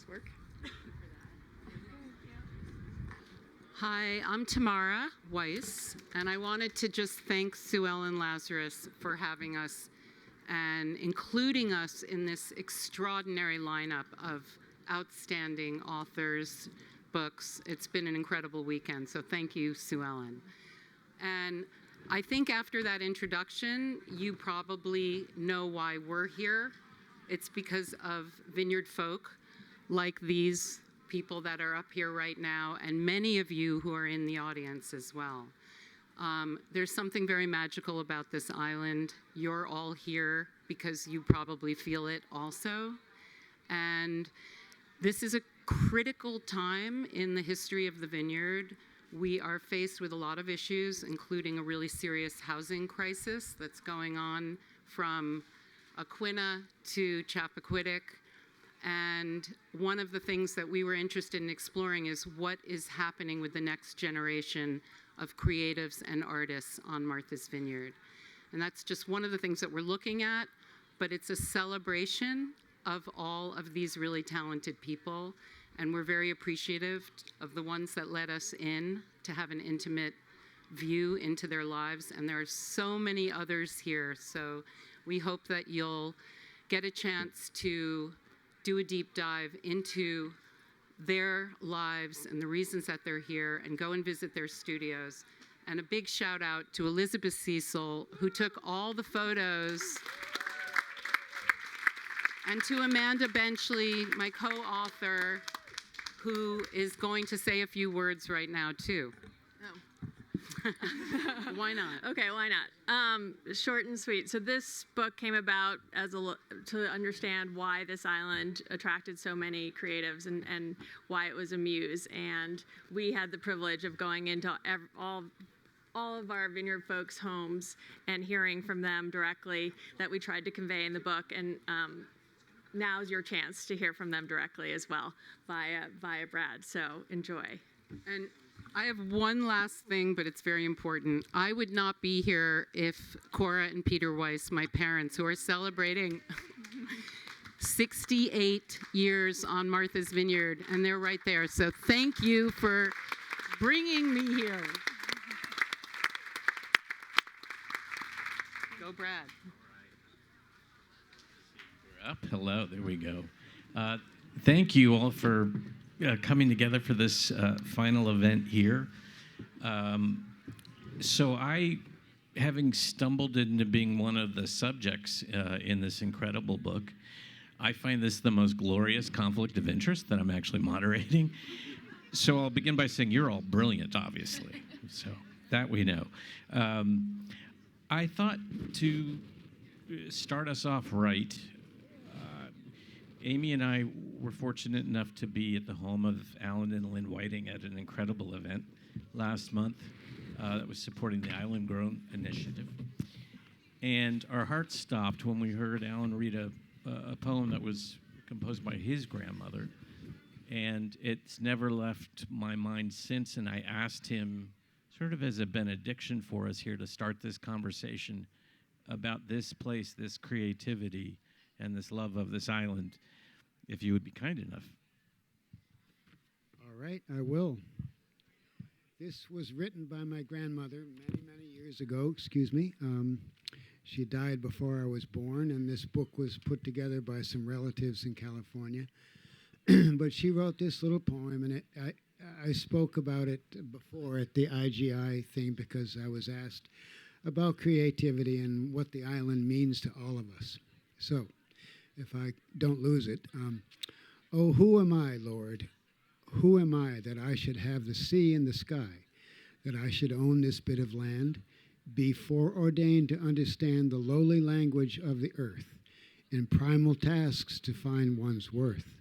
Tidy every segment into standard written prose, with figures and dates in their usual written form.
this work? Hi, I'm Tamara Weiss, and I wanted to just thank Sue Ellen Lazarus for having us and including us in this extraordinary lineup of outstanding authors, books. It's been an incredible weekend, so thank you, Sue Ellen. And I think after that introduction, you probably know why we're here. It's because of Vineyard folk like these people that are up here right now, and many of you who are in the audience as well. There's something very magical about this island. You're all here because you probably feel it also. And this is a critical time in the history of the Vineyard. We are faced with a lot of issues, including a really serious housing crisis that's going on from Aquinnah to Chappaquiddick. And one of the things that we were interested in exploring is what is happening with the next generation of creatives and artists on Martha's Vineyard. And that's just one of the things that we're looking at, but it's a celebration of all of these really talented people. And we're very appreciative of the ones that let us in to have an intimate view into their lives. And there are so many others here. So we hope that you'll get a chance to do a deep dive into their lives and the reasons that they're here, and go and visit their studios. And a big shout out to Elizabeth Cecil, who took all the photos, and to Amanda Benchley, my co-author, who is going to say a few words right now too. Why not? Okay, why not? Short and sweet. So this book came about to understand why this island attracted so many creatives and why it was a muse. And we had the privilege of going into all of our Vineyard folks' homes and hearing from them directly that we tried to convey in the book. And now's your chance to hear from them directly as well via Brad. So enjoy. And I have one last thing, but it's very important. I would not be here if Cora and Peter Weiss, my parents, who are celebrating 68 years on Martha's Vineyard, and they're right there. So thank you for bringing me here. Go, Brad. Up. Hello, there we go. Thank you all for coming together for this final event here. So I, having stumbled into being one of the subjects in this incredible book, I find this the most glorious conflict of interest that I'm actually moderating. So I'll begin by saying you're all brilliant, obviously. So that we know. I thought to start us off right, Amy and I were fortunate enough to be at the home of Alan and Lynn Whiting at an incredible event last month that was supporting the Island Grown Initiative. And our hearts stopped when we heard Alan read a poem that was composed by his grandmother. And it's never left my mind since, and I asked him, sort of as a benediction for us here to start this conversation about this place, this creativity, and this love of this island, if you would be kind enough. All right, I will. This was written by my grandmother many years ago, excuse me. She died before I was born, and this book was put together by some relatives in California. But she wrote this little poem, and I spoke about it before at the IGI thing because I was asked about creativity and what the island means to all of us. So, if I don't lose it. Oh, who am I, Lord? Who am I that I should have the sea and the sky, that I should own this bit of land, be foreordained to understand the lowly language of the earth, in primal tasks to find one's worth?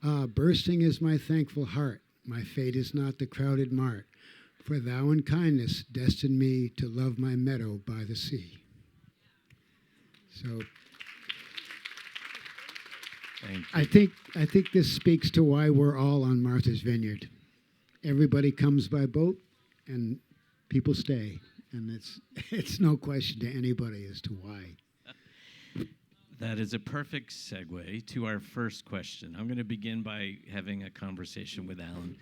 Ah, bursting is my thankful heart, my fate is not the crowded mart, for thou in kindness destined me to love my meadow by the sea. So I think this speaks to why we're all on Martha's Vineyard. Everybody comes by boat, and people stay, and it's no question to anybody as to why. That is a perfect segue to our first question. I'm going to begin by having a conversation with Alan.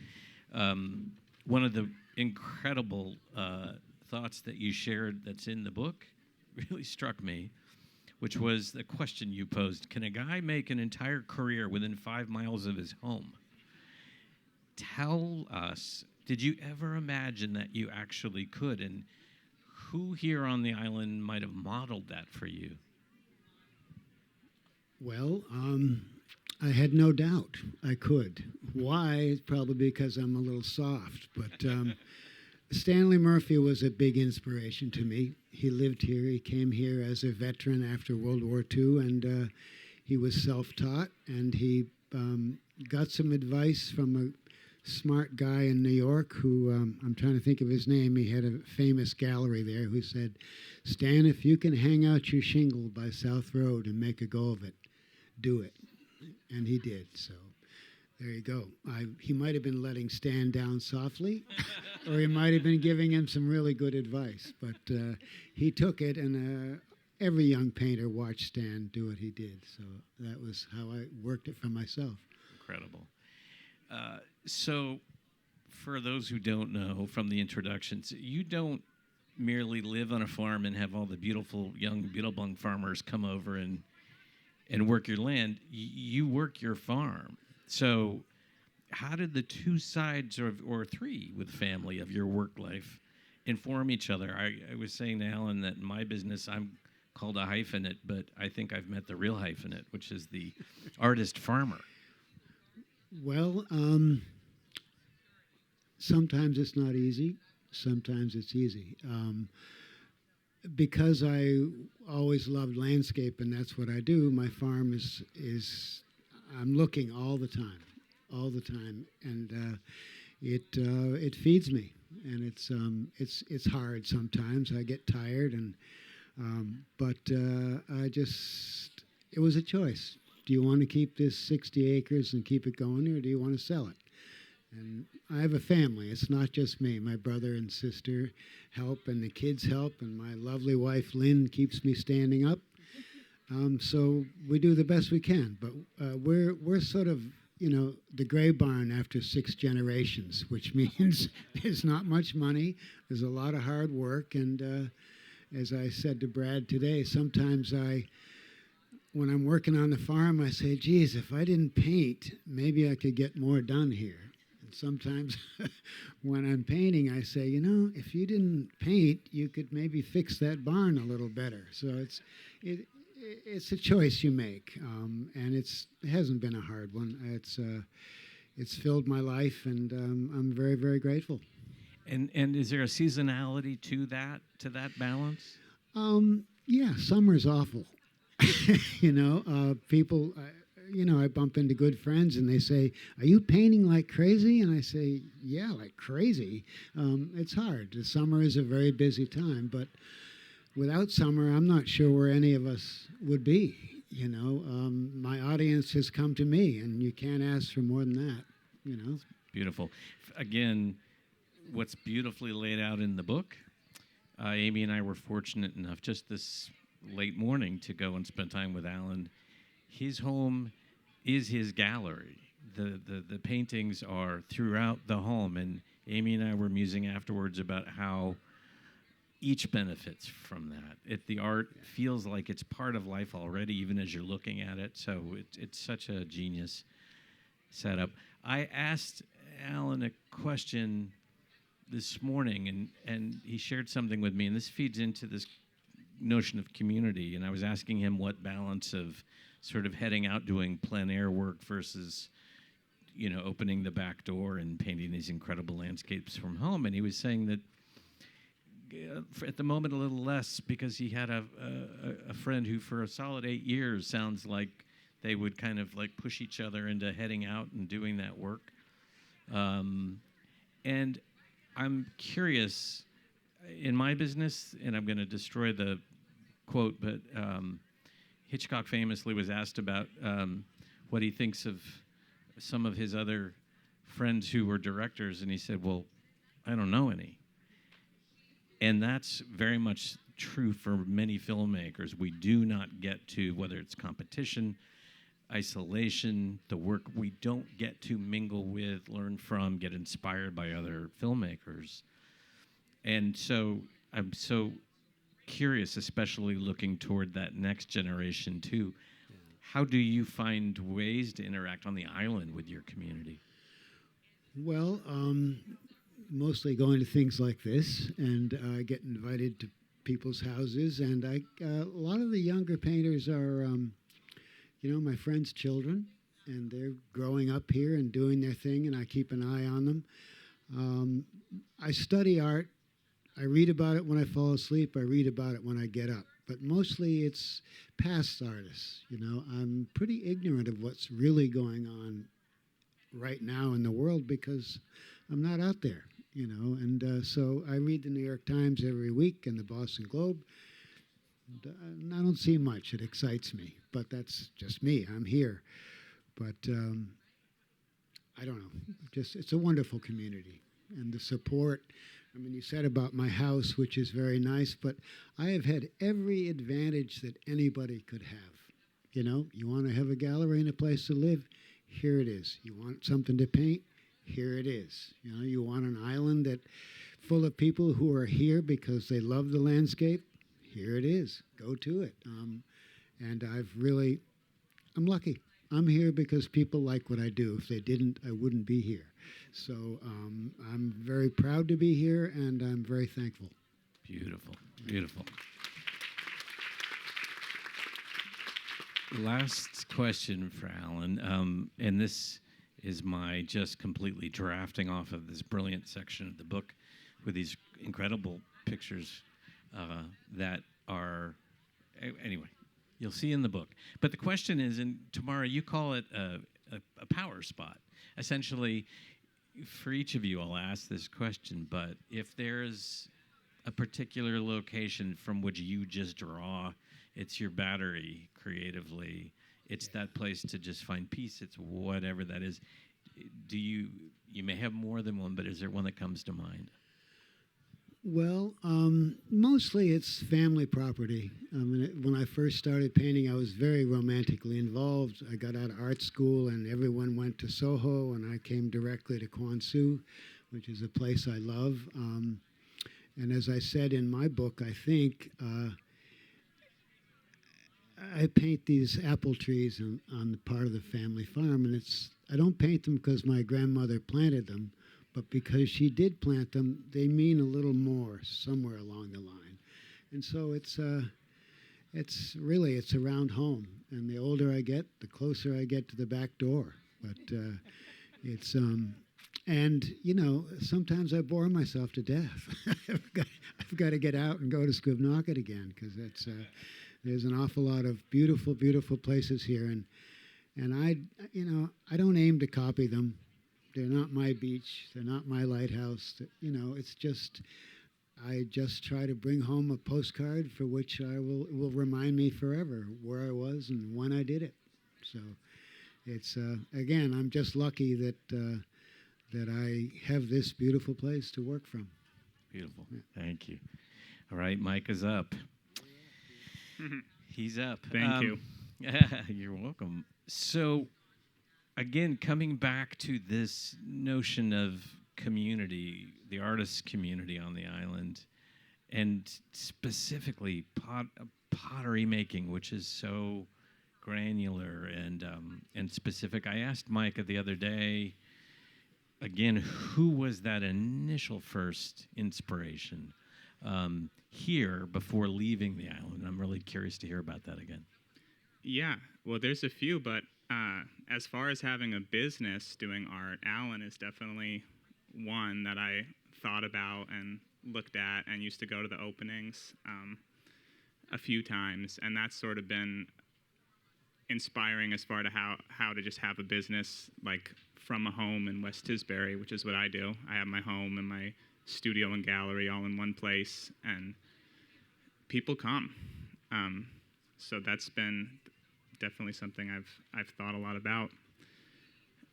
One of the incredible thoughts that you shared that's in the book really struck me, which was the question you posed. Can a guy make an entire career within 5 miles of his home? Tell us, did you ever imagine that you actually could? And who here on the island might have modeled that for you? Well, I had no doubt I could. Why? Probably because I'm a little soft. But Stanley Murphy was a big inspiration to me. He lived here. He came here as a veteran after World War II, and he was self-taught. And he got some advice from a smart guy in New York who, I'm trying to think of his name. He had a famous gallery there who said, "Stan, if you can hang out your shingle by South Road and make a go of it, do it." And he did. So there you go. He might have been letting Stan down softly, or he might have been giving him some really good advice. But he took it, and every young painter watched Stan do what he did. So that was how I worked it for myself. Incredible. So for those who don't know from the introductions, you don't merely live on a farm and have all the beautiful young Beetlebung farmers come over and work your land. You work your farm. So how did the two sides or three with family of your work life inform each other? I was saying to Alan that in my business I'm called a hyphenate, but I think I've met the real hyphenate, which is the artist farmer. Well, sometimes it's not easy. Sometimes it's easy. Because I always loved landscape, and that's what I do, my farm is I'm looking all the time, and it feeds me, and it's hard sometimes. I get tired, but it was a choice. Do you want to keep this 60 acres and keep it going, or do you want to sell it? And I have a family. It's not just me. My brother and sister help, and the kids help, and my lovely wife, Lynn, keeps me standing up. So we do the best we can. But we're sort of, the gray barn after 6 generations, which means there's not much money. There's a lot of hard work. And as I said to Brad today, sometimes when I'm working on the farm, I say, geez, if I didn't paint, maybe I could get more done here. Sometimes when I'm painting, I say, if you didn't paint, you could maybe fix that barn a little better. So it's a choice you make, and it hasn't been a hard one. It's filled my life, and I'm very, very grateful. And is there a seasonality to that balance? Yeah, summer's awful. People. I bump into good friends and they say, "Are you painting like crazy?" And I say, "Yeah, like crazy." It's hard. The summer is a very busy time, but without summer, I'm not sure where any of us would be. My audience has come to me, and you can't ask for more than that. Beautiful. Again, what's beautifully laid out in the book, Amy and I were fortunate enough just this late morning to go and spend time with Alan. His home is his gallery. The paintings are throughout the home, and Amy and I were musing afterwards about how each benefits from that. The art feels like it's part of life already, even as you're looking at it. So it's such a genius setup. I asked Alan a question this morning, and he shared something with me, and this feeds into this notion of community. And I was asking him what balance of sort of heading out doing plein air work versus, opening the back door and painting these incredible landscapes from home. And he was saying that at the moment a little less, because he had a friend who for a solid 8 years sounds like they would kind of like push each other into heading out and doing that work. And I'm curious, in my business, and I'm going to destroy the quote, but Hitchcock famously was asked about what he thinks of some of his other friends who were directors, and he said, well, I don't know any. And that's very much true for many filmmakers. We do not get to, whether it's competition, isolation, the work, we don't get to mingle with, learn from, get inspired by other filmmakers. And so I'm so curious, especially looking toward that next generation too. How do you find ways to interact on the island with your community? Well, mostly going to things like this, and I get invited to people's houses, and a lot of the younger painters are, my friends' children, and they're growing up here and doing their thing, and I keep an eye on them. I study art. I read about it when I fall asleep. I read about it when I get up. But mostly it's past artists. I'm pretty ignorant of what's really going on right now in the world because I'm not out there, And so I read the New York Times every week and the Boston Globe. And I don't see much. It excites me. But that's just me. I'm here. But I don't know. It's a wonderful community. And the support. You said about my house, which is very nice, but I have had every advantage that anybody could have. You want to have a gallery and a place to live? Here it is. You want something to paint? Here it is. You want an island that full of people who are here because they love the landscape? Here it is. Go to it. And I'm lucky. I'm here because people like what I do. If they didn't, I wouldn't be here. So I'm very proud to be here, and I'm very thankful. Beautiful, beautiful. Last question for Alan, and this is my just completely drafting off of this brilliant section of the book with these incredible pictures that are, anyway, you'll see in the book. But the question is, and Tamara, you call it a power spot. Essentially, for each of you, I'll ask this question, but if there's a particular location from which you just draw, it's your battery creatively, it's that place to just find peace, it's whatever that is. You may have more than one, but is there one that comes to mind? Well, mostly it's family property. When I first started painting, I was very romantically involved. I got out of art school, and everyone went to Soho, and I came directly to Quansu, which is a place I love. And as I said in my book, I think I paint these apple trees on the part of the family farm, and I don't paint them because my grandmother planted them, but because she did plant them, they mean a little more somewhere along the line. And so it's around home. And the older I get, the closer I get to the back door. But sometimes I bore myself to death. I've got to get out and go to Squibnocket again because there's an awful lot of beautiful, beautiful places here. And I don't aim to copy them. They're not my beach. They're not my lighthouse. It's just, I just try to bring home a postcard for which will remind me forever where I was and when I did it. So it's, again, I'm just lucky that I have this beautiful place to work from. Beautiful. Yeah. Thank you. All right, Mike is up. He's up. Thank you. You're welcome. So, again, coming back to this notion of community, the artist's community on the island, and specifically pottery making, which is so granular and specific. I asked Micah the other day, again, who was that initial first inspiration here before leaving the island? I'm really curious to hear about that again. Yeah, well, there's a few, but as far as having a business doing art, Alan is definitely one that I thought about and looked at and used to go to the openings a few times, and that's sort of been inspiring as far to how to just have a business like from a home in West Tisbury, which is what I do. I have my home and my studio and gallery all in one place, and people come. So that's been definitely something I've thought a lot about.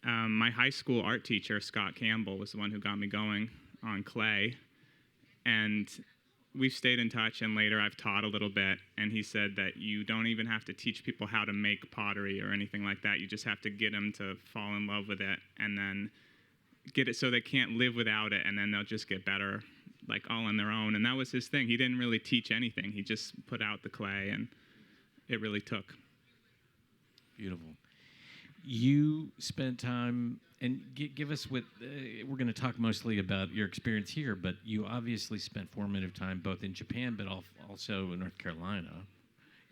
My high school art teacher, Scott Campbell, was the one who got me going on clay. And we've stayed in touch, and later I've taught a little bit, and he said that you don't even have to teach people how to make pottery or anything like that. You just have to get them to fall in love with it, and then get it so they can't live without it, and then they'll just get better, like all on their own. And that was his thing. He didn't really teach anything. He just put out the clay, and it really took. Beautiful. You spent time, and give us what, we're going to talk mostly about your experience here, but you obviously spent formative time both in Japan, but also in North Carolina,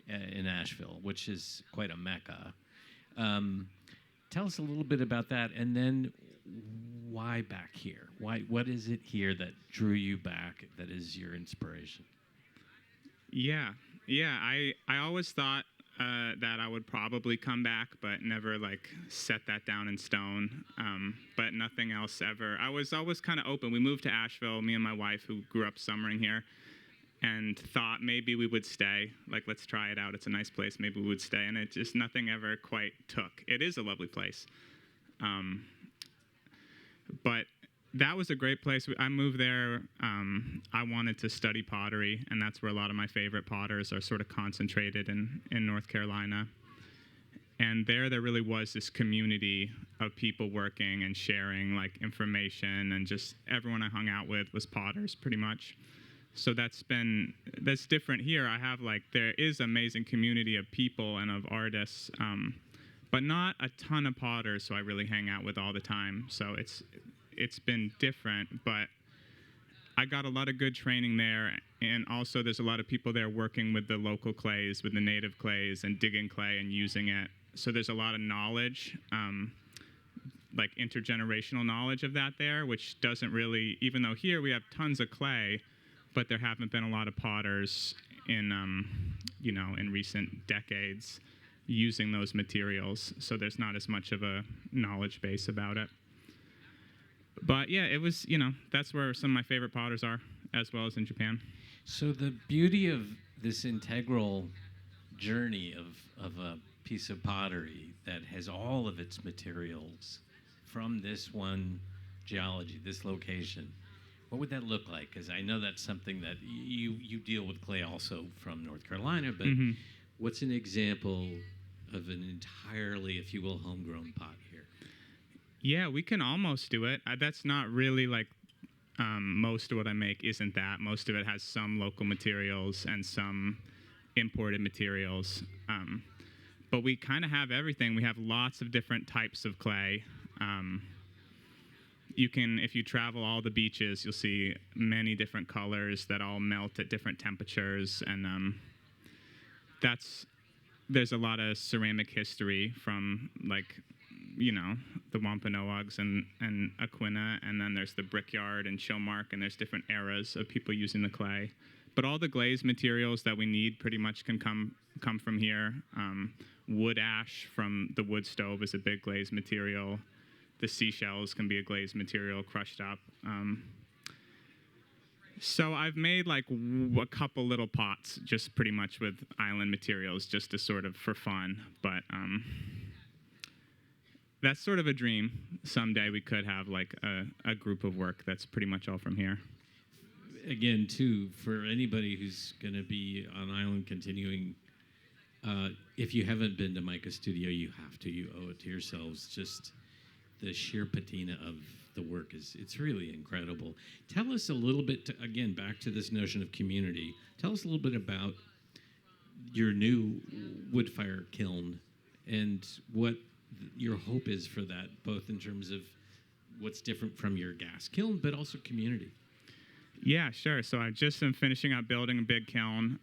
in Asheville, which is quite a mecca. Tell us a little bit about that, and then why back here? What is it here that drew you back, that is your inspiration? Yeah. I always thought that I would probably come back, but never like set that down in stone. But nothing else ever. I was always kind of open. We moved to Asheville, me and my wife, who grew up summering here, and thought maybe we would stay. Like, let's try it out. It's a nice place. Maybe we would stay. And it just, nothing ever quite took. It is a lovely place. But that was a great place. I moved there. I wanted to study pottery, and that's where a lot of my favorite potters are sort of concentrated in North Carolina. And there really was this community of people working and sharing like information, and just everyone I hung out with was potters pretty much. So that's different here. I have there is amazing community of people and of artists, but not a ton of potters, so I really hang out with all the time. So it's been different, but I got a lot of good training there, and also there's a lot of people there working with the local clays, with the native clays, and digging clay and using it. So there's a lot of knowledge, like intergenerational knowledge of that there, which doesn't really, even though here we have tons of clay, but there haven't been a lot of potters in recent decades using those materials. So there's not as much of a knowledge base about it. But yeah, it was, that's where some of my favorite potters are, as well as in Japan. So the beauty of this integral journey of a piece of pottery that has all of its materials from this one geology, this location, what would that look like? Because I know that's something that you deal with clay also from North Carolina, but what's an example of an entirely, if you will, homegrown pot here? Yeah, we can almost do it. That's not really most of what I make isn't that. Most of it has some local materials and some imported materials. But we kind of have everything. We have lots of different types of clay. If you travel all the beaches, you'll see many different colors that all melt at different temperatures. And there's a lot of ceramic history from the Wampanoags and Aquina, and then there's the Brickyard and Showmark, and there's different eras of people using the clay. But all the glaze materials that we need pretty much can come from here. Wood ash from the wood stove is a big glaze material. The seashells can be a glaze material crushed up. So I've made a couple little pots just pretty much with island materials, just to sort of for fun. But that's sort of a dream. Someday we could have a group of work that's pretty much all from here. Again, too, for anybody who's going to be on island continuing, if you haven't been to Micah Studio, you have to. You owe it to yourselves. Just the sheer patina of the work it's really incredible. Tell us a little bit, again, back to this notion of community. Tell us a little bit about your new wood fire kiln and what your hope is for that, both in terms of what's different from your gas kiln, but also community. Yeah, sure. So I just am finishing up building a big kiln.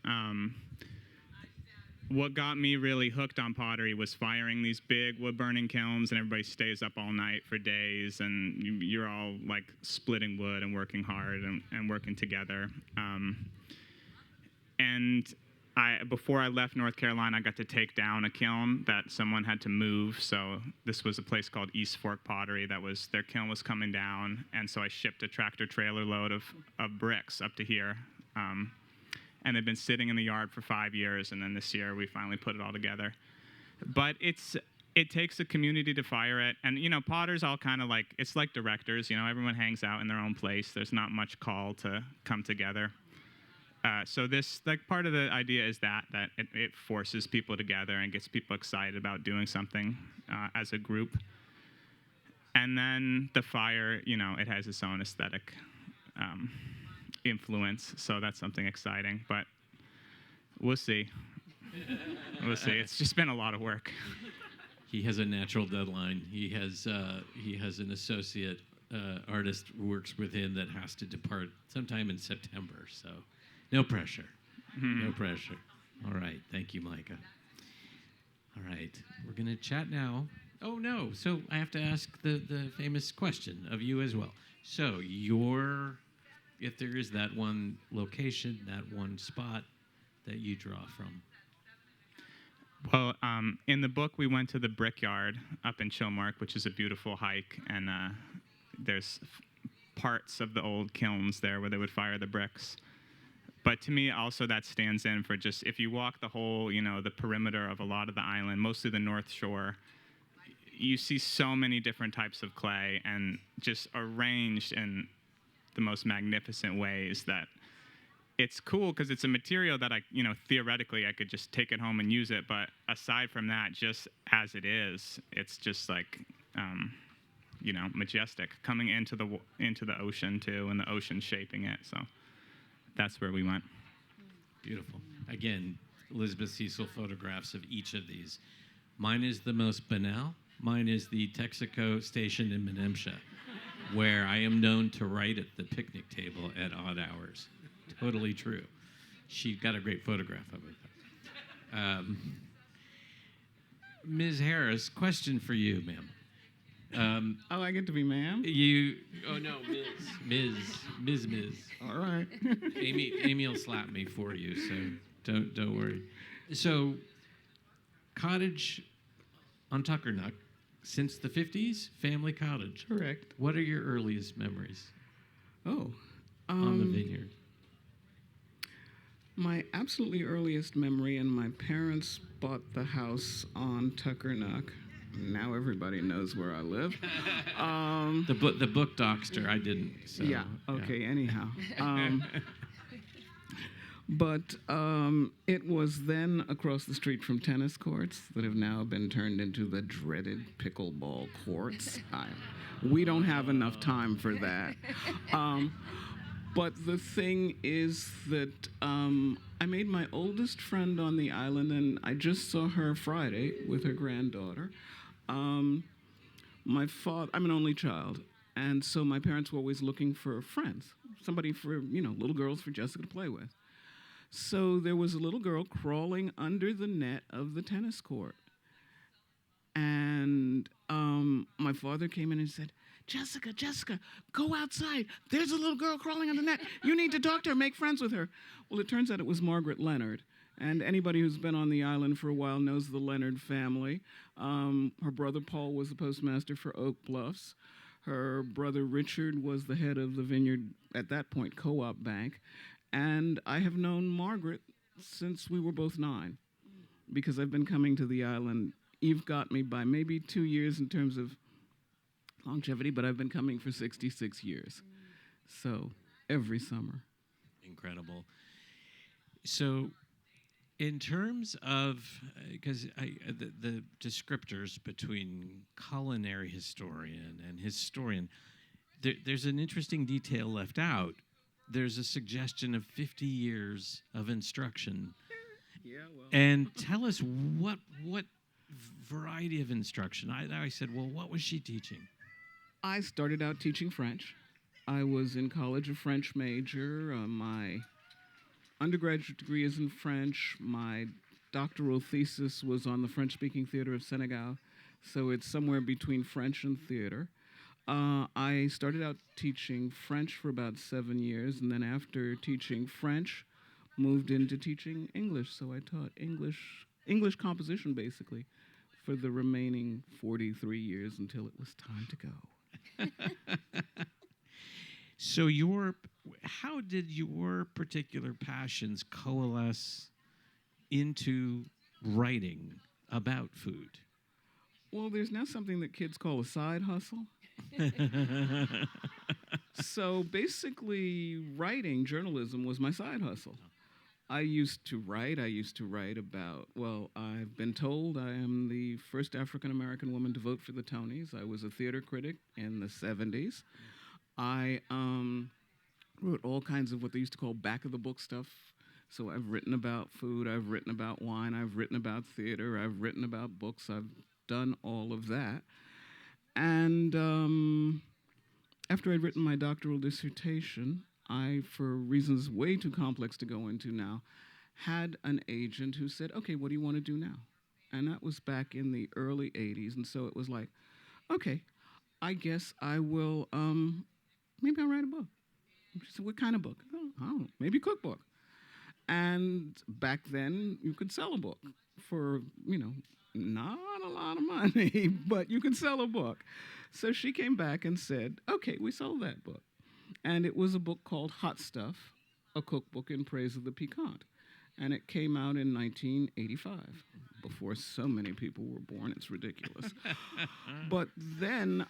What got me really hooked on pottery was firing these big wood-burning kilns, and everybody stays up all night for days, and you're all splitting wood and working hard and working together. Before I left North Carolina, I got to take down a kiln that someone had to move. So this was a place called East Fork Pottery. Their kiln was coming down, and so I shipped a tractor-trailer load of bricks up to here. And they've been sitting in the yard for 5 years, and then this year we finally put it all together. But it takes a community to fire it, and potters all kind of it's like directors. Everyone hangs out in their own place. There's not much call to come together. So this, like, part of the idea is that it forces people together and gets people excited about doing something as a group. And then the fire, it has its own aesthetic influence, so that's something exciting. But we'll see. We'll see. It's just been a lot of work. He has a natural deadline. He has an associate artist who works with him that has to depart sometime in September. So, no pressure. No pressure. All right. Thank you, Micah. All right. We're going to chat now. Oh, no. So I have to ask the famous question of you as well. So if there is that one location, that one spot that you draw from. Well, in the book, we went to the Brickyard up in Chilmark, which is a beautiful hike, and there's parts of the old kilns there where they would fire the bricks. But to me, also, that stands in for just, if you walk the whole, the perimeter of a lot of the island, mostly the North Shore, you see so many different types of clay and just arranged in the most magnificent ways that it's cool because it's a material that theoretically I could just take it home and use it. But aside from that, just as it is, it's just like, majestic, coming into the ocean too, and the ocean shaping it. So that's where we went. Beautiful. Again, Elizabeth Cecil photographs of each of these. Mine is the most banal. Mine is the Texaco station in Menemsha, where I am known to write at the picnic table at odd hours. Totally true. She got a great photograph of it. Ms. Harris, question for you, ma'am. Oh, I get to be ma'am? Oh no, Ms. All right. Amy will slap me for you, so don't worry. So, cottage on Tuckernuck since the 50s, family cottage. Correct. What are your earliest memories Oh. on the vineyard? My absolutely earliest memory, and my parents bought the house on Tuckernuck. Now everybody knows where I live. The book doxter, I didn't. So, yeah, okay, anyhow. But it was then across the street from tennis courts that have now been turned into the dreaded pickleball courts. We don't have enough time for that. But the thing is that I made my oldest friend on the island, and I just saw her Friday with her granddaughter. My father, I'm an only child, and so my parents were always looking for friends, somebody for, little girls for Jessica to play with. So there was a little girl crawling under the net of the tennis court. And my father came in and said, Jessica, go outside. There's a little girl crawling under the net. You need to talk to her, make friends with her. Well, it turns out it was Margaret Leonard. And anybody who's been on the island for a while knows the Leonard family. Her brother Paul was the postmaster for Oak Bluffs. Her brother Richard was the head of the Vineyard, at that point, Co-op Bank. And I have known Margaret since we were both 9, because I've been coming to the island. Eve got me by maybe 2 years in terms of longevity, but I've been coming for 66 years. So every summer. Incredible. So in terms of, because the descriptors between culinary historian and historian, there's an interesting detail left out. There's a suggestion of 50 years of instruction. Yeah, well. And tell us what variety of instruction. I said, well, what was she teaching? I started out teaching French. I was in college a French major. My undergraduate degree is in French. My doctoral thesis was on the French-speaking theater of Senegal. So it's somewhere between French and theater. I started out teaching French for about 7 years, and then after teaching French, moved into teaching English. So I taught English composition, basically, for the remaining 43 years until it was time to go. So how did your particular passions coalesce into writing about food? Well, there's now something that kids call a side hustle. So basically, writing journalism was my side hustle. I used to write. I used to write about, well, I've been told I am the first African American woman to vote for the Tonys. I was a theater critic in the 70s. I wrote all kinds of what they used to call back of the book stuff. So I've written about food, I've written about wine, I've written about theater, I've written about books, I've done all of that. And after I'd written my doctoral dissertation, I, for reasons way too complex to go into now, had an agent who said, okay, what do you want to do now? And that was back in the early 80s. And so it was like, okay, I guess I will, maybe I'll write a book. She said, what kind of book? Oh, I don't know, maybe cookbook. And back then, you could sell a book for, not a lot of money, but you could sell a book. So she came back and said, okay, we sold that book. And it was a book called Hot Stuff, a cookbook in praise of the piquant. And it came out in 1985, before so many people were born. It's ridiculous. But then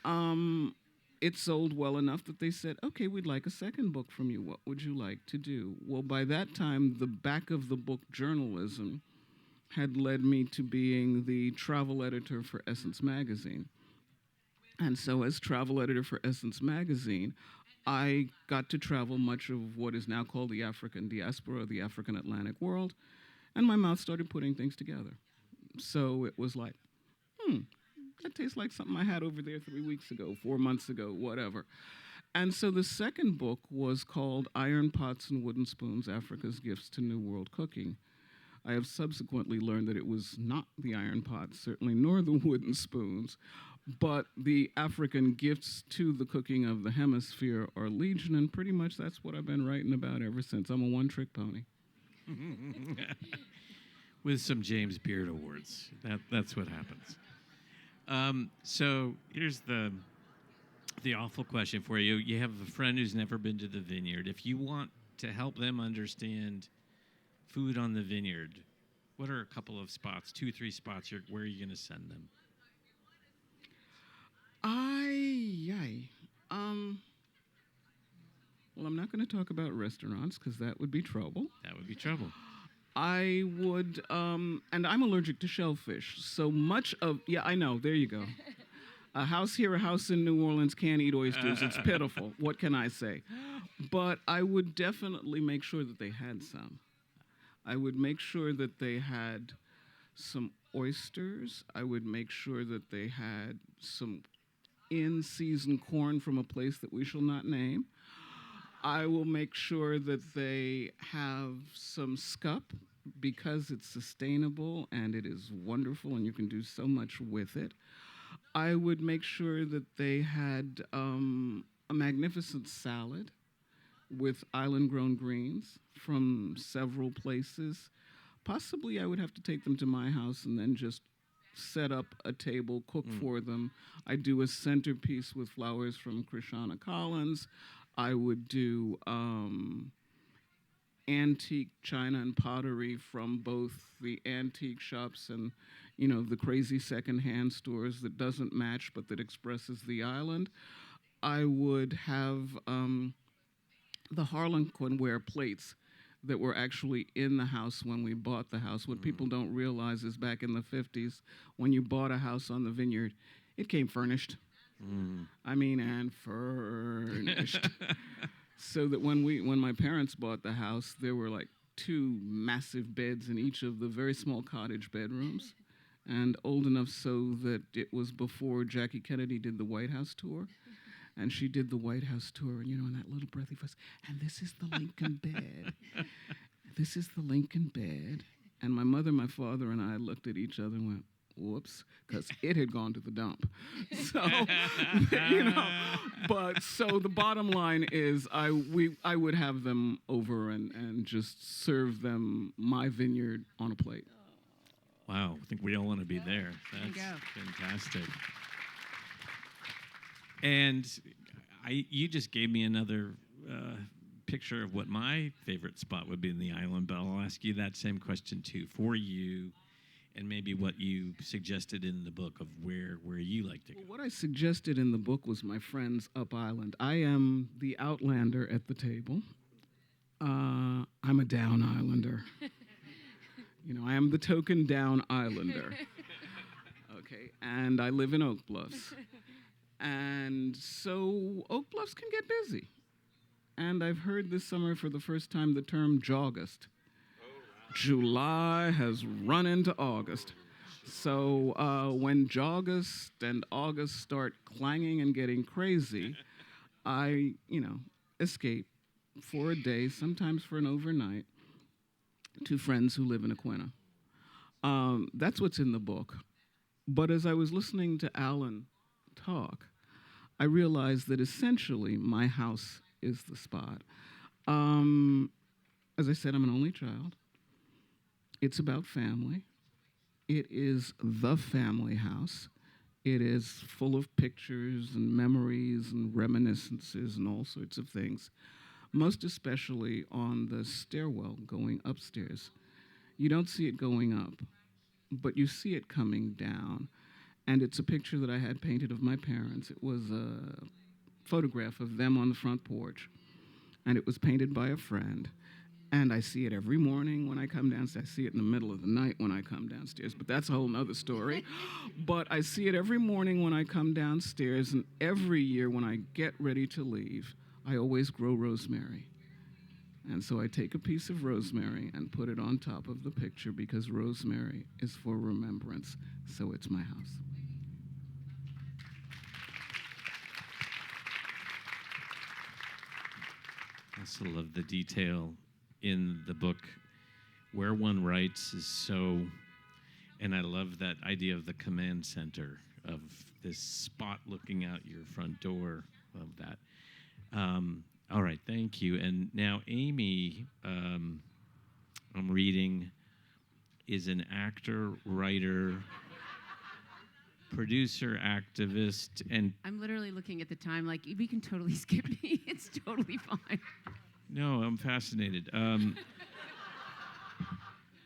it sold well enough that they said, okay, we'd like a second book from you. What would you like to do? Well, by that time, the back of the book journalism had led me to being the travel editor for Essence Magazine. And so as travel editor for Essence Magazine, I got to travel much of what is now called the African diaspora, the African Atlantic world, and my mouth started putting things together. So it was like, that tastes like something I had over there 3 weeks ago, 4 months ago, whatever. And so the second book was called Iron Pots and Wooden Spoons, Africa's Gifts to New World Cooking. I have subsequently learned that it was not the iron pots, certainly, nor the wooden spoons, but the African gifts to the cooking of the hemisphere are legion, and pretty much that's what I've been writing about ever since. I'm a one-trick pony. With some James Beard awards. That's what happens. So here's the awful question for you. You have a friend who's never been to the Vineyard. If you want to help them understand food on the Vineyard, what are a couple of spots, 2-3 spots, where are you going to send them? Well, I'm not going to talk about restaurants because that would be trouble. That would be trouble. I would, and I'm allergic to shellfish, so much of, I know, there you go. A house here, a house in New Orleans can't eat oysters. It's pitiful. What can I say? But I would definitely make sure that they had some. I would make sure that they had some oysters. I would make sure that they had some in-season corn from a place that we shall not name. I will make sure that they have some scup because it's sustainable and it is wonderful and you can do so much with it. I would make sure that they had a magnificent salad with island-grown greens from several places. Possibly I would have to take them to my house and then just set up a table, cook for them. I do a centerpiece with flowers from Krishana Collins. I would do antique china and pottery from both the antique shops and, the crazy secondhand stores that doesn't match but that expresses the island. I would have the Harlequinware plates that were actually in the house when we bought the house. What people don't realize is back in the 50s, when you bought a house on the Vineyard, it came furnished. And furnished. So that when my parents bought the house, there were like 2 massive beds in each of the very small cottage bedrooms, and old enough so that it was before Jackie Kennedy did the White House tour. And she did the White House tour, and in that little breathy voice, and this is the Lincoln bed. This is the Lincoln bed. And my mother, my father, and I looked at each other and went, whoops, because it had gone to the dump. So, but so the bottom line is I would have them over and just serve them my vineyard on a plate. Wow, I think we all want to be there. That's fantastic. And you just gave me another picture of what my favorite spot would be in the island, but I'll ask you that same question too, for you, and maybe what you suggested in the book of where you like to go. Well, what I suggested in the book was my friends up island. I am the outlander at the table. I'm a down islander. I am the token down islander. Okay, and I live in Oak Bluffs. And so Oak Bluffs can get busy. And I've heard this summer for the first time the term Jawgust. July has run into August. So when Jawgust and August start clanging and getting crazy, I, escape for a day, sometimes for an overnight, to friends who live in Aquinnah. That's what's in the book. But as I was listening to Alan talk, I realized that essentially my house is the spot. As I said, I'm an only child. It's about family. It is the family house. It is full of pictures and memories and reminiscences and all sorts of things, most especially on the stairwell going upstairs. You don't see it going up, but you see it coming down. And it's a picture that I had painted of my parents. It was a photograph of them on the front porch, and it was painted by a friend. And I see it every morning when I come downstairs. I see it in the middle of the night when I come downstairs, but that's a whole nother story. But I see it every morning when I come downstairs, and every year when I get ready to leave, I always grow rosemary. And so I take a piece of rosemary and put it on top of the picture because rosemary is for remembrance, so it's my house. I also love the detail in the book where one writes is so, and I love that idea of the command center, of this spot looking out your front door. Love that. All right, thank you. And now Amy, I'm reading, is an actor, writer, producer, activist, and... I'm literally looking at the time like, we can totally skip me. It's totally fine. No, I'm fascinated.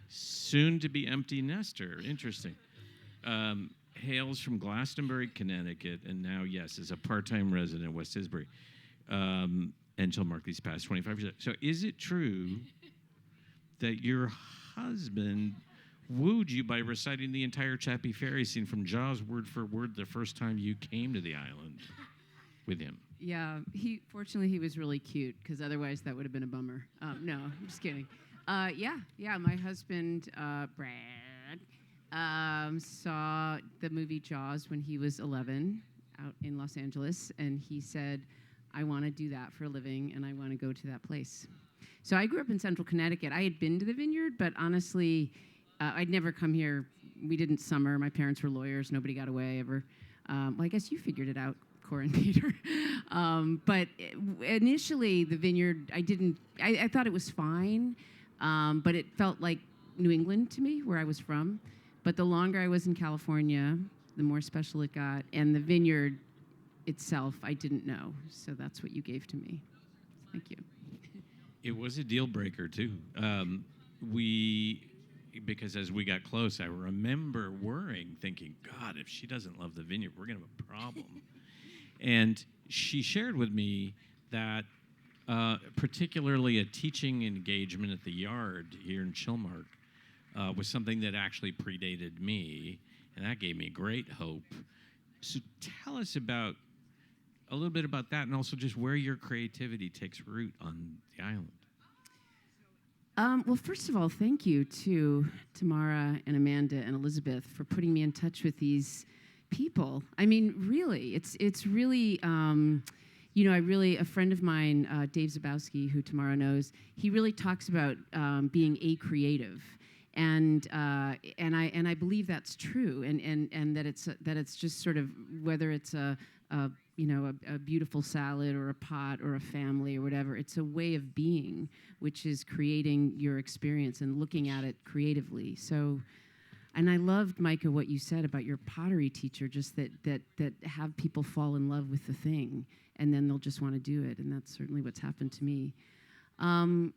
Soon to be empty nester. Interesting. Hails from Glastonbury, Connecticut, and now, yes, is a part-time resident in West Tisbury. And she'll mark these past 25 years. So is it true that your husband wooed you by reciting the entire Chappie Ferry scene from Jaws word for word the first time you came to the island with him? Yeah, fortunately he was really cute, because otherwise that would have been a bummer. No, I'm just kidding. Yeah, my husband, Brad, saw the movie Jaws when he was 11 out in Los Angeles, and he said, I want to do that for a living, and I want to go to that place. So I grew up in central Connecticut. I had been to the Vineyard, but honestly, I'd never come here. We didn't summer. My parents were lawyers. Nobody got away ever. Well, I guess you figured it out, Cora and Peter. But initially, the Vineyard, I thought it was fine, but it felt like New England to me, where I was from. But the longer I was in California, the more special it got. And the Vineyard itself, I didn't know. So that's what you gave to me. Thank you. It was a deal breaker, too. Because as we got close, I remember worrying, thinking, God, if she doesn't love the Vineyard, we're going to have a problem. And she shared with me that particularly a teaching engagement at the Yard here in Chilmark was something that actually predated me, and that gave me great hope. So tell us a little bit about that, and also just where your creativity takes root on the island. Well, first of all, thank you to Tamara and Amanda and Elizabeth for putting me in touch with these people. I mean, really, it's really, a friend of mine, Dave Zabowski, who Tamara knows, he really talks about being a creative. And I believe that's true, and that it's just sort of, whether it's a beautiful salad or a pot or a family or whatever, it's a way of being, which is creating your experience and looking at it creatively. So, and I loved, Micah, what you said about your pottery teacher, just that have people fall in love with the thing, and then they'll just want to do it, and that's certainly what's happened to me. I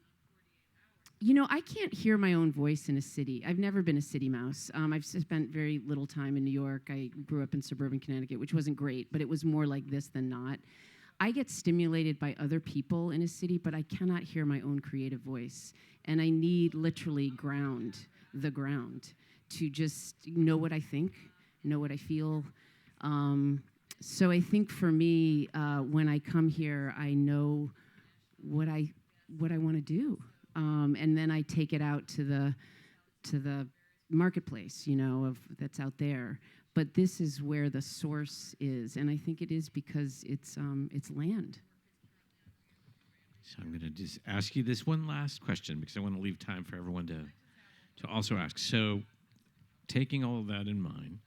can't hear my own voice in a city. I've never been a city mouse. I've spent very little time in New York. I grew up in suburban Connecticut, which wasn't great, but it was more like this than not. I get stimulated by other people in a city, but I cannot hear my own creative voice. And I need literally the ground, to just know what I think, know what I feel. So I think for me, when I come here, I know what I want to do, and then I take it out to the marketplace, that's out there. But this is where the source is, and I think it is because it's land. So I'm going to just ask you this one last question because I want to leave time for everyone to also ask. So, taking all of that in mind,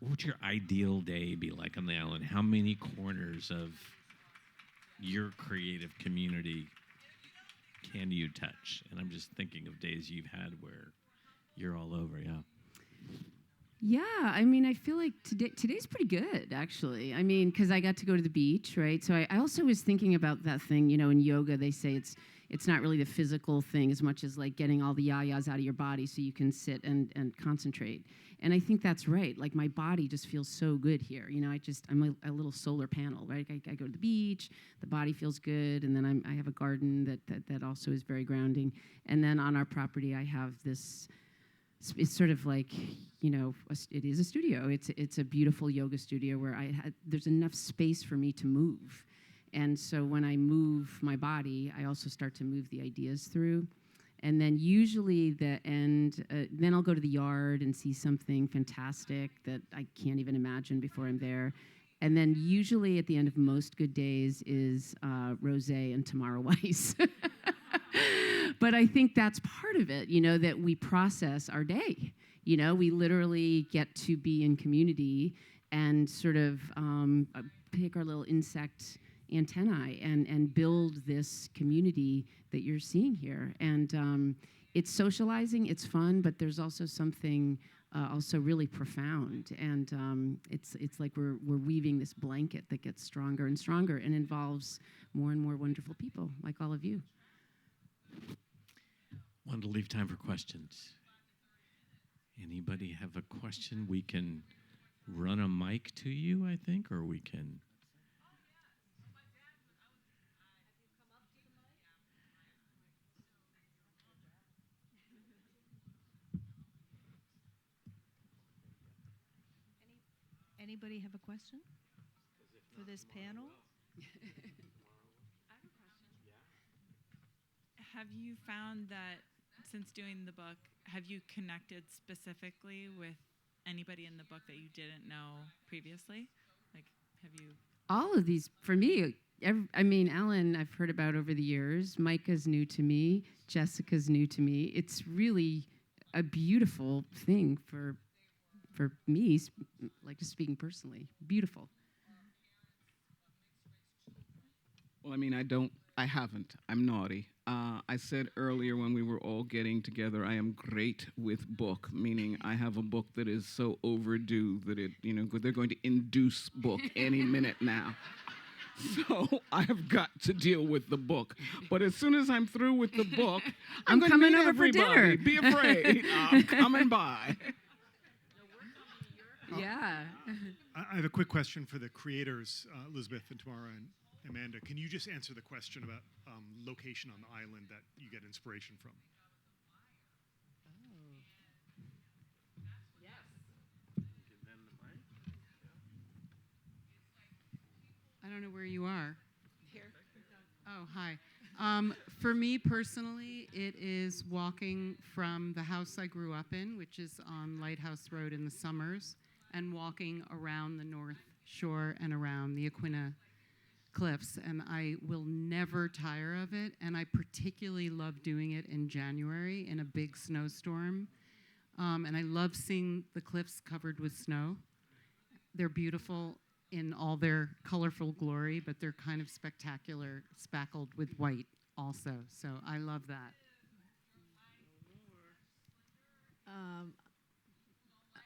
what would your ideal day be like on the island? How many corners of your creative community can you touch? And I'm just thinking of days you've had where you're all over, yeah. Yeah, I mean, I feel like today's pretty good, actually. I mean, because I got to go to the beach, right? So I also was thinking about that thing, in yoga, they say it's not really the physical thing as much as like getting all the yayas out of your body so you can sit and concentrate. And I think that's right. Like my body just feels so good here. I'm a little solar panel, right? I go to the beach, the body feels good, and then I have a garden that also is very grounding. And then on our property, I have this. It's sort of like, it is a studio. It's a beautiful yoga studio where there's enough space for me to move. And so when I move my body, I also start to move the ideas through. And then usually then I'll go to the yard and see something fantastic that I can't even imagine before I'm there. And then usually at the end of most good days is Rosé and Tamara Weiss. But I think that's part of it, that we process our day. We literally get to be in community and sort of pick our little insect antennae and build this community that you're seeing here. And it's socializing, it's fun, but there's also something also really profound. And it's like we're weaving this blanket that gets stronger and stronger and involves more and more wonderful people like all of you. Wanted to leave time for questions. Anybody have a question? We can run a mic to you, I think, or we can. Anybody have a question for this panel? Have you found that since doing the book, have you connected specifically with anybody in the book that you didn't know previously? Like, have you? All of these, for me, Alan, I've heard about over the years. Micah's new to me. Jessica's new to me. It's really a beautiful thing for me, like just speaking personally. Beautiful. Well, I haven't. I'm naughty. I said earlier when we were all getting together, I am great with book, meaning I have a book that is so overdue that they're going to induce book any minute now. So I have got to deal with the book. But as soon as I'm through with the book, I'm going to meet over for everybody. dinner. Be afraid. I'm coming by. Yeah. I have a quick question for the creators, Elizabeth and Tamara and Amanda. Can you just answer the question about location on the island that you get inspiration from? I don't know where you are. Here. Oh, hi. For me personally, it is walking from the house I grew up in, which is on Lighthouse Road in the summers, and walking around the North Shore and around the Aquina Cliffs. And I will never tire of it. And I particularly love doing it in January in a big snowstorm. And I love seeing the cliffs covered with snow. They're beautiful in all their colorful glory, but they're kind of spectacular, spackled with white also. So I love that.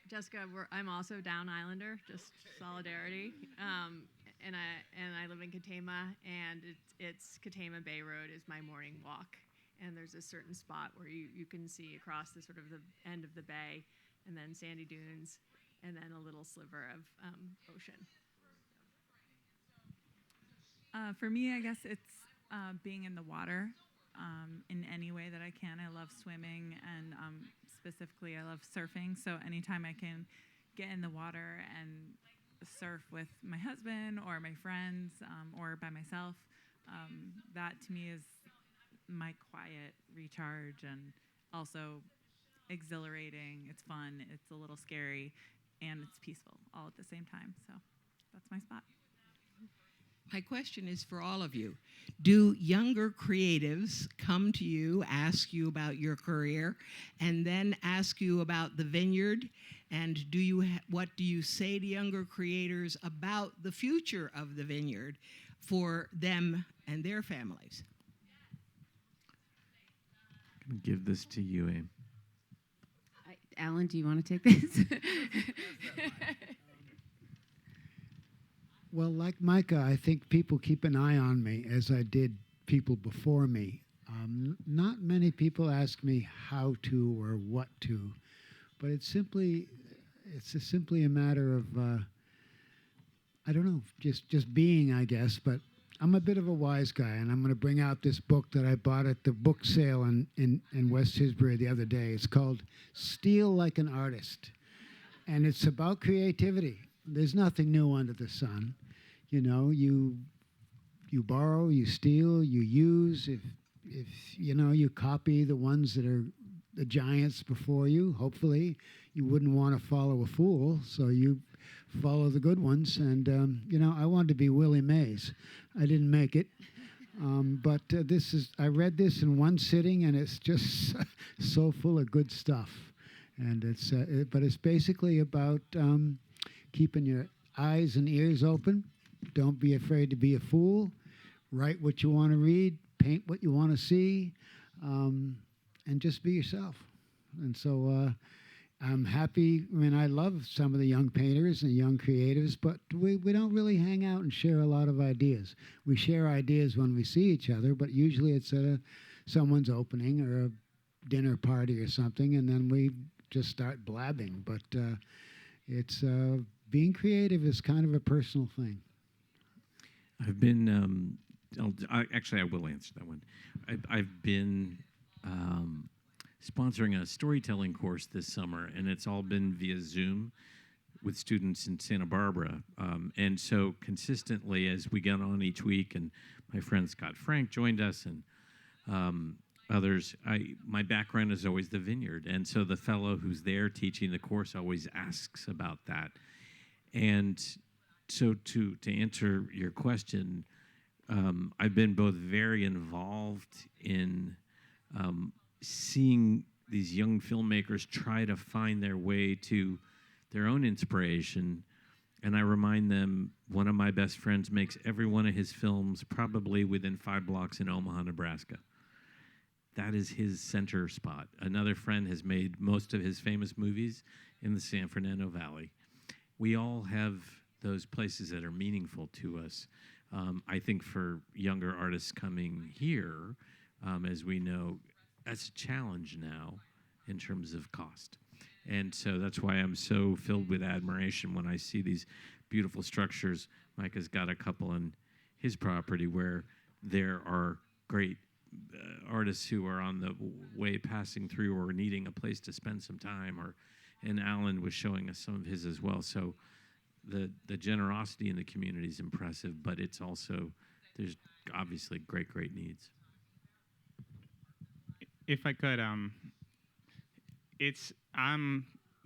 Jessica, I'm also Down Islander, just solidarity. And I live in Katama, and it's Katama Bay Road is my morning walk. And there's a certain spot where you can see across the sort of the end of the bay, and then sandy dunes, and then a little sliver of ocean. For me, I guess it's being in the water in any way that I can. I love swimming, and specifically, I love surfing. So anytime I can get in the water and surf with my husband or my friends or by myself, that to me is my quiet recharge, and also exhilarating. It's fun. It's a little scary, and it's peaceful all at the same time. So that's my spot. My question is for all of you. Do younger creatives come to you, ask you about your career, and then ask you about the Vineyard? And what do you say to younger creators about the future of the Vineyard for them and their families? I'm going to give this to you, Aim. Alan, do you want to take this? Well, like Micah, I think people keep an eye on me, as I did people before me. Not many people ask me how to or what to, but it's simply a matter of I don't know, just being, I guess. But I'm a bit of a wise guy, and I'm going to bring out this book that I bought at the book sale in West Tisbury the other day. It's called Steal Like an Artist, and it's about creativity. There's nothing new under the sun. You know, you borrow, you steal, you use. If you know, you copy the ones that are the giants before you. Hopefully, you wouldn't want to follow a fool, so you follow the good ones. And you know, I wanted to be Willie Mays. I didn't make it, but I read this in one sitting, and it's just so full of good stuff. And but it's basically about keeping your eyes and ears open. Don't be afraid to be a fool. Write what you want to read. Paint what you want to see. And just be yourself. And so I'm happy. I mean, I love some of the young painters and young creatives, but we don't really hang out and share a lot of ideas. We share ideas when we see each other, but usually it's at someone's opening or a dinner party or something, and then we just start blabbing. But it's being creative is kind of a personal thing. I've been, actually, I will answer that one. I've been sponsoring a storytelling course this summer, and it's all been via Zoom with students in Santa Barbara. And so consistently, as we get on each week, and my friend Scott Frank joined us, and others, my background is always the Vineyard. And so the fellow who's there teaching the course always asks about that. And so to answer your question, I've been both very involved in seeing these young filmmakers try to find their way to their own inspiration. And I remind them, one of my best friends makes every one of his films probably within 5 blocks in Omaha, Nebraska. That is his center spot. Another friend has made most of his famous movies in the San Fernando Valley. We all have those places that are meaningful to us. I think for younger artists coming here, as we know, that's a challenge now in terms of cost. And so that's why I'm so filled with admiration when I see these beautiful structures. Micah's got a couple on his property where there are great artists who are on the way passing through or needing a place to spend some time, and Alan was showing us some of his as well. So the generosity in the community is impressive, but it's also, there's obviously great needs. If I could, I'm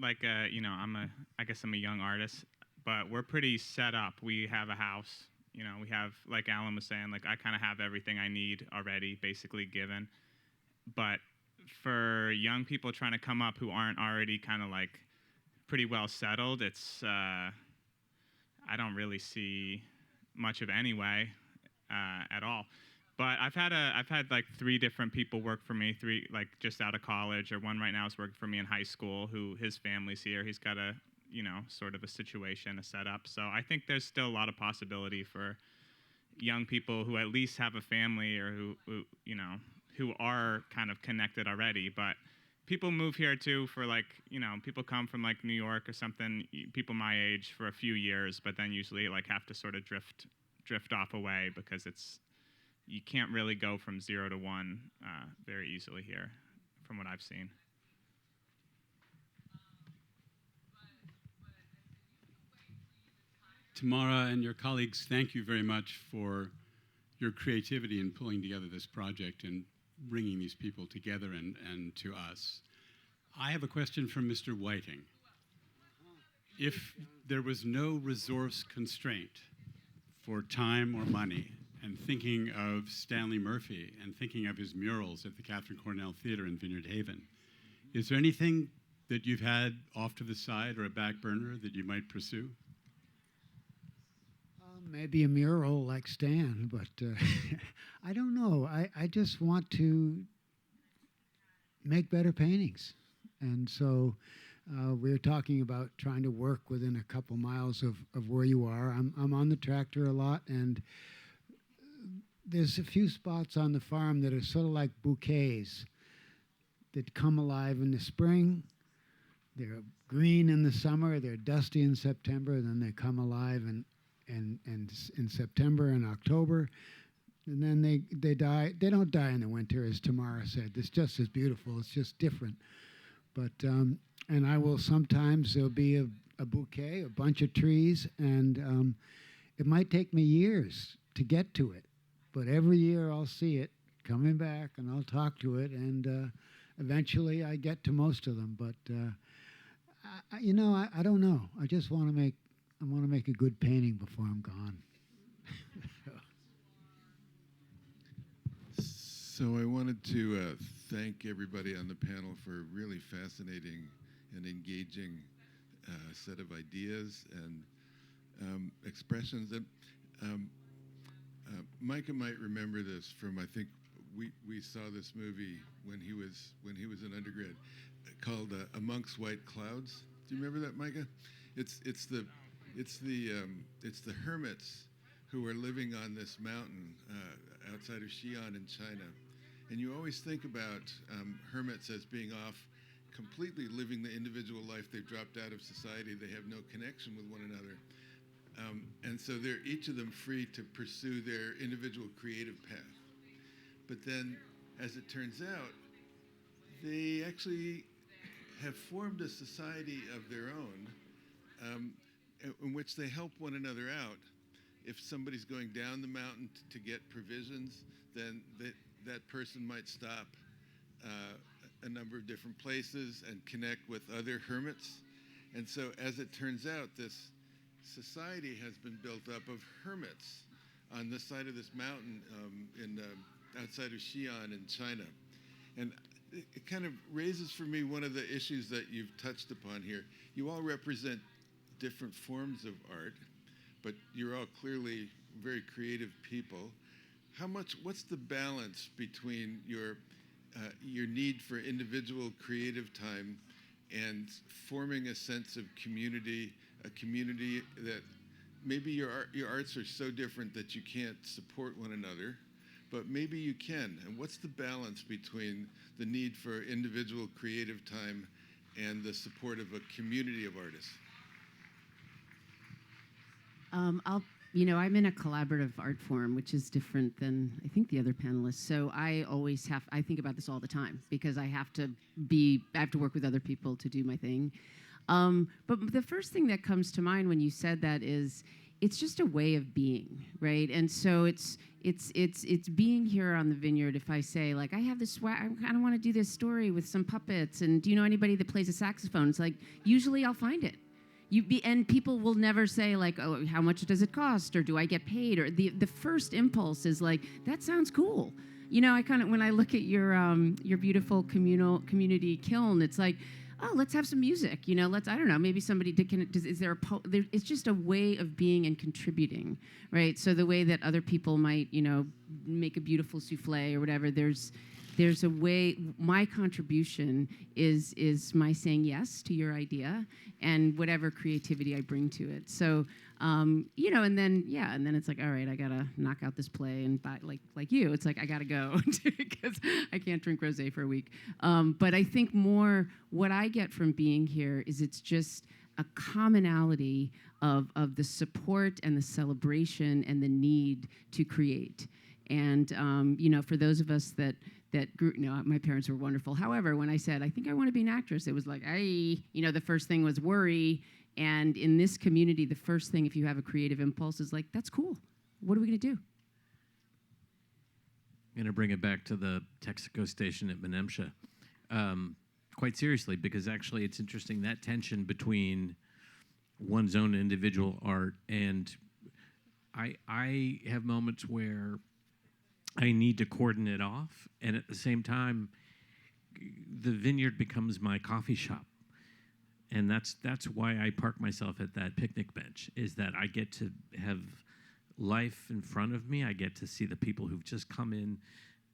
like I guess I'm a young artist, but we're pretty set up. We have a house, we have, like Alan was saying, like I kind of have everything I need already, basically given. But for young people trying to come up who aren't already kind of like pretty well settled, it's I don't really see much of any way at all. But I've had like 3 different people work for me, 3 like just out of college, or one right now is working for me in high school, who his family's here. He's got a, sort of a situation, a setup. So I think there's still a lot of possibility for young people who at least have a family, or who are kind of connected already. But people move here too for like, people come from like New York or something, people my age, for a few years, but then usually like have to sort of drift drift off away because you can't really go from 0 to 1 very easily here, from what I've seen. Tamara and your colleagues, thank you very much for your creativity in pulling together this project and bringing these people together and to us. I have a question from Mr. Whiting. If there was no resource constraint for time or money, and thinking of Stanley Murphy and thinking of his murals at the Catherine Cornell Theater in Vineyard Haven, is there anything that you've had off to the side or a back burner that you might pursue? Maybe a mural like Stan, but I don't know. I just want to make better paintings. And so we're talking about trying to work within a couple miles of where you are. I'm on the tractor a lot, and there's a few spots on the farm that are sort of like bouquets that come alive in the spring. They're green in the summer, they're dusty in September, then they come alive in September and October, and then they die. They don't die in the winter, as Tamara said. It's just as beautiful. It's just different. But and I will sometimes, there'll be a bouquet, a bunch of trees, and it might take me years to get to it. But every year I'll see it coming back, and I'll talk to it, and eventually I get to most of them. But I don't know. I just want to make a good painting before I'm gone. So I wanted to thank everybody on the panel for a really fascinating and engaging set of ideas and expressions. And Micah might remember this from, I think we saw this movie when he was an undergrad called Amongst White Clouds. Do you remember that, Micah? It's the hermits who are living on this mountain outside of Xi'an in China. And you always think about hermits as being off, completely living the individual life. They've dropped out of society. They have no connection with one another. And so they're each of them free to pursue their individual creative path. But then, as it turns out, they actually have formed a society of their own in which they help one another out. If somebody's going down the mountain to get provisions, then that person might stop a number of different places and connect with other hermits. And so, as it turns out, this society has been built up of hermits on this side of this mountain outside of Xi'an in China. And it kind of raises for me one of the issues that you've touched upon here. You all represent different forms of art, but you're all clearly very creative people. What's the balance between your need for individual creative time and forming a sense of community, a community that maybe your arts are so different that you can't support one another, but maybe you can? And what's the balance between the need for individual creative time and the support of a community of artists? I'm in a collaborative art form, which is different than I think the other panelists. So I think about this all the time because I have to work with other people to do my thing. But the first thing that comes to mind when you said that is it's just a way of being, right? And so it's being here on the Vineyard. If I say, like, I have this swag, I kind of want to do this story with some puppets, and do you know anybody that plays a saxophone? It's like, usually I'll find it. And people will never say, like, oh, how much does it cost, or do I get paid? Or the first impulse is like, that sounds cool. I kind of, when I look at your beautiful community kiln, it's like, oh, let's have some music. I don't know, maybe somebody it's just a way of being and contributing, right? So the way that other people might, make a beautiful souffle or whatever, there's a way. My contribution is my saying yes to your idea and whatever creativity I bring to it. So, and then it's like, all right, I gotta knock out this play and buy, like you. It's like I gotta go because I can't drink rosé for a week. But I think more what I get from being here is it's just a commonality of the support and the celebration and the need to create. And for those of us that grew, my parents were wonderful. However, when I said, I think I want to be an actress, it was like, the first thing was worry. And in this community, the first thing, if you have a creative impulse, is like, that's cool. What are we going to do? I'm going to bring it back to the Texaco station at Menemsha. Quite seriously, because actually it's interesting, that tension between one's own individual art and I have moments where I need to cordon it off, and at the same time, the Vineyard becomes my coffee shop. And that's why I park myself at that picnic bench, is that I get to have life in front of me. I get to see the people who've just come in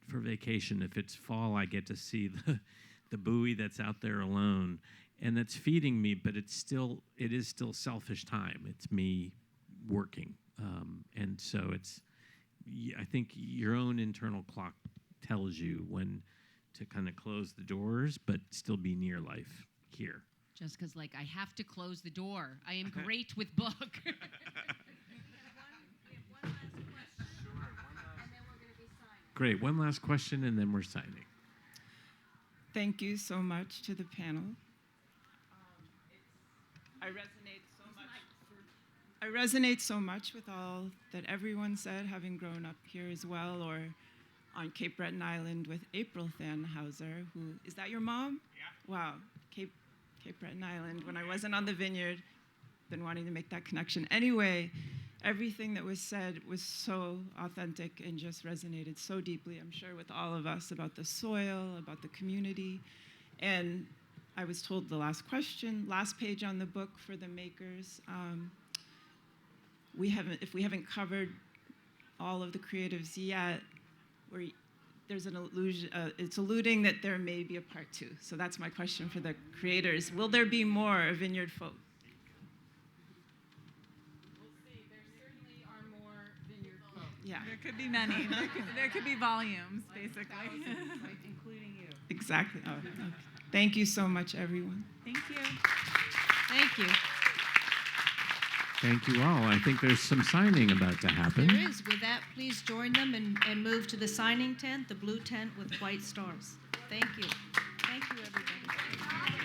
for vacation. If it's fall, I get to see the buoy that's out there alone, and that's feeding me, but it is still selfish time. It's me working. And so I think your own internal clock tells you when to kind of close the doors, but still be near life here. Jessica's like, I have to close the door. I am great with book. Great. One last question, and then we're signing. Thank you so much to the panel. I resonate so much with all that everyone said, having grown up here as well, or on Cape Breton Island with April Thanhauser, who, is that your mom? Yeah. Wow, Cape Breton Island, when I wasn't on the Vineyard, been wanting to make that connection. Anyway, everything that was said was so authentic and just resonated so deeply, I'm sure, with all of us, about the soil, about the community. And I was told the last page on the book for the makers, if we haven't covered all of the creatives yet, there's an illusion, it's alluding that there may be a part 2. So that's my question for the creators. Will there be more Vineyard folk? We'll see. There certainly are more Vineyard folk. Yeah. There could be many. There could be volumes, basically. Thousands, right, including you. Exactly. Oh, okay. Thank you so much, everyone. Thank you. Thank you. Thank you all. I think there's some signing about to happen. There is. With that, please join them and move to the signing tent, the blue tent with white stars. Thank you. Thank you, everybody.